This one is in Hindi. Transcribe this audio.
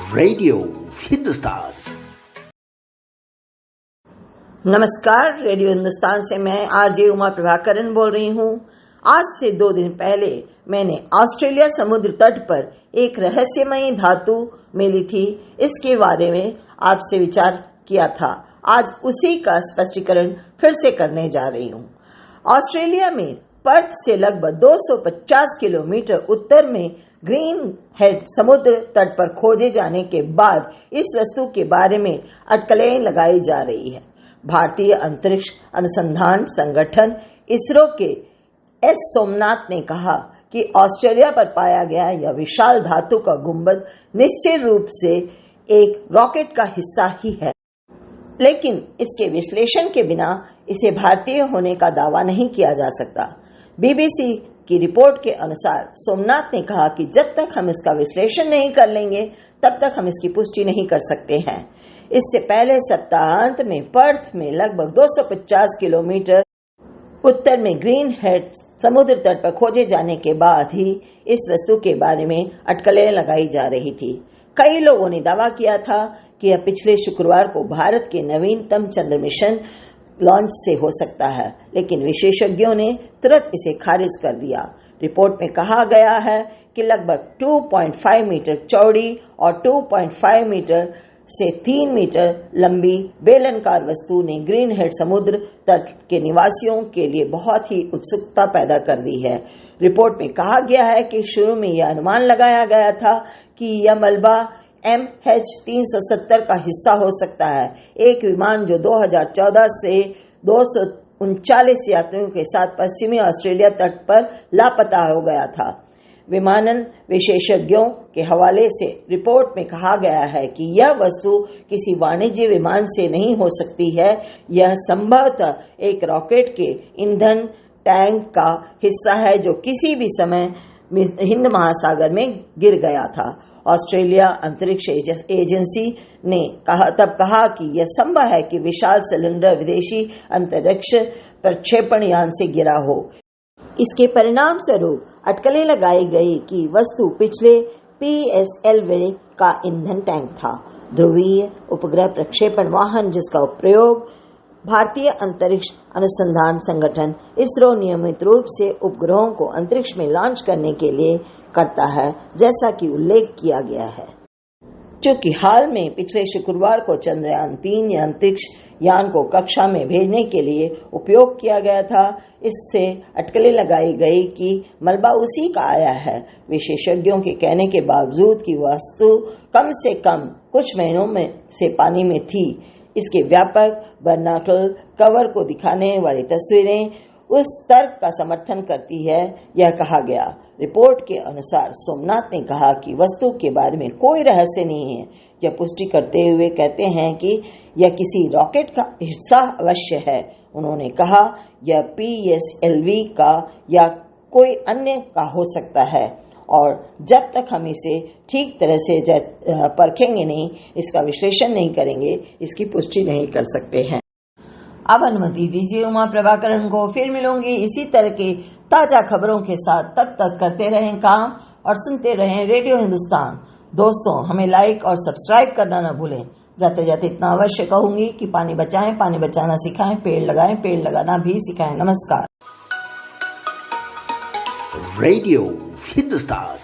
रेडियो हिंदुस्तान। नमस्कार, रेडियो हिंदुस्तान से मैं आरजे उमा प्रभाकरन बोल रही हूँ। आज से 2 दिन पहले मैंने ऑस्ट्रेलिया समुद्र तट पर एक रहस्यमयी धातु मिली थी, इसके बारे में आपसे विचार किया था। आज उसी का स्पष्टीकरण फिर से करने जा रही हूँ। ऑस्ट्रेलिया में पर्थ से लगभग 250 किलोमीटर उत्तर में ग्रीन हेड समुद्र तट पर खोजे जाने के बाद इस वस्तु के बारे में अटकलें लगाई जा रही है। भारतीय अंतरिक्ष अनुसंधान संगठन इसरो के एस सोमनाथ ने कहा कि ऑस्ट्रेलिया पर पाया गया यह विशाल धातु का गुंबद निश्चित रूप से एक रॉकेट का हिस्सा ही है, लेकिन इसके विश्लेषण के बिना इसे भारतीय होने का दावा नहीं किया जा सकता। बीबीसी की रिपोर्ट के अनुसार सोमनाथ ने कहा कि जब तक हम इसका विश्लेषण नहीं कर लेंगे तब तक हम इसकी पुष्टि नहीं कर सकते हैं। इससे पहले सप्ताहांत में पर्थ में लगभग 250 किलोमीटर उत्तर में ग्रीन हेड समुद्र तट पर खोजे जाने के बाद ही इस वस्तु के बारे में अटकलें लगाई जा रही थी। कई लोगों ने दावा किया था कि यह पिछले शुक्रवार को भारत के नवीनतम चंद्र मिशन लॉन्च से हो सकता है, लेकिन विशेषज्ञों ने तुरंत इसे खारिज कर दिया। रिपोर्ट में कहा गया है कि लगभग 2.5 मीटर चौड़ी और 2.5 मीटर से 3 मीटर लंबी बेलनाकार वस्तु ने ग्रीन हेड समुद्र तट के निवासियों के लिए बहुत ही उत्सुकता पैदा कर दी है। रिपोर्ट में कहा गया है कि शुरू में यह अनुमान लगाया गया था कि यह मलबा MH370 का हिस्सा हो सकता है, एक विमान जो 2014 से 239 यात्रियों के साथ पश्चिमी ऑस्ट्रेलिया तट पर लापता हो गया था। विमानन विशेषज्ञों के हवाले से रिपोर्ट में कहा गया है कि यह वस्तु किसी वाणिज्य विमान से नहीं हो सकती है। यह संभवतः एक रॉकेट के ईंधन टैंक का हिस्सा है जो किसी भी समय हिंद महासागर में गिर गया था। ऑस्ट्रेलिया अंतरिक्ष एजेंसी ने कहा कि यह संभव है कि विशाल सिलेंडर विदेशी अंतरिक्ष प्रक्षेपण यान से गिरा हो। इसके परिणाम स्वरूप अटकलें लगाई गई कि वस्तु पिछले PSLV का ईंधन टैंक था, ध्रुवीय उपग्रह प्रक्षेपण वाहन जिसका प्रयोग भारतीय अंतरिक्ष अनुसंधान संगठन इसरो नियमित रूप से उपग्रहों को अंतरिक्ष में लॉन्च करने के लिए करता है, जैसा कि उल्लेख किया गया है। चूंकि हाल में पिछले शुक्रवार को चंद्रयान 3 या अंतरिक्ष यान को कक्षा में भेजने के लिए उपयोग किया गया था, इससे अटकलें लगाई गई कि मलबा उसी का आया है। विशेषज्ञों के कहने के बावजूद कि वस्तु कम से कम कुछ महीनों में से पानी में थी। इसके व्यापक बर्नाकल कवर को दिखाने वाली तस्वीरें उस तर्क का समर्थन करती है, यह कहा गया। रिपोर्ट के अनुसार सोमनाथ ने कहा कि वस्तु के बारे में कोई रहस्य नहीं है। यह पुष्टि करते हुए कहते हैं कि यह किसी रॉकेट का हिस्सा अवश्य है। उन्होंने कहा यह PSLV का या कोई अन्य का हो सकता है और जब तक हम इसे ठीक तरह से परखेंगे नहीं, इसका विश्लेषण नहीं करेंगे, इसकी पुष्टि नहीं कर सकते हैं। अब अनुमति दीजिए उमा प्रभाकरन को, फिर मिलूंगी इसी तरह के ताजा खबरों के साथ। तब तक करते रहें काम और सुनते रहें रेडियो हिंदुस्तान। दोस्तों, हमें लाइक और सब्सक्राइब करना न भूलें। जाते जाते इतना अवश्य कहूंगी कि पानी बचाएं, पानी बचाना सिखाएं, पेड़ लगाएं, पेड़ लगाना भी सिखाएं। नमस्कार। रेडियो हिंदुस्तान।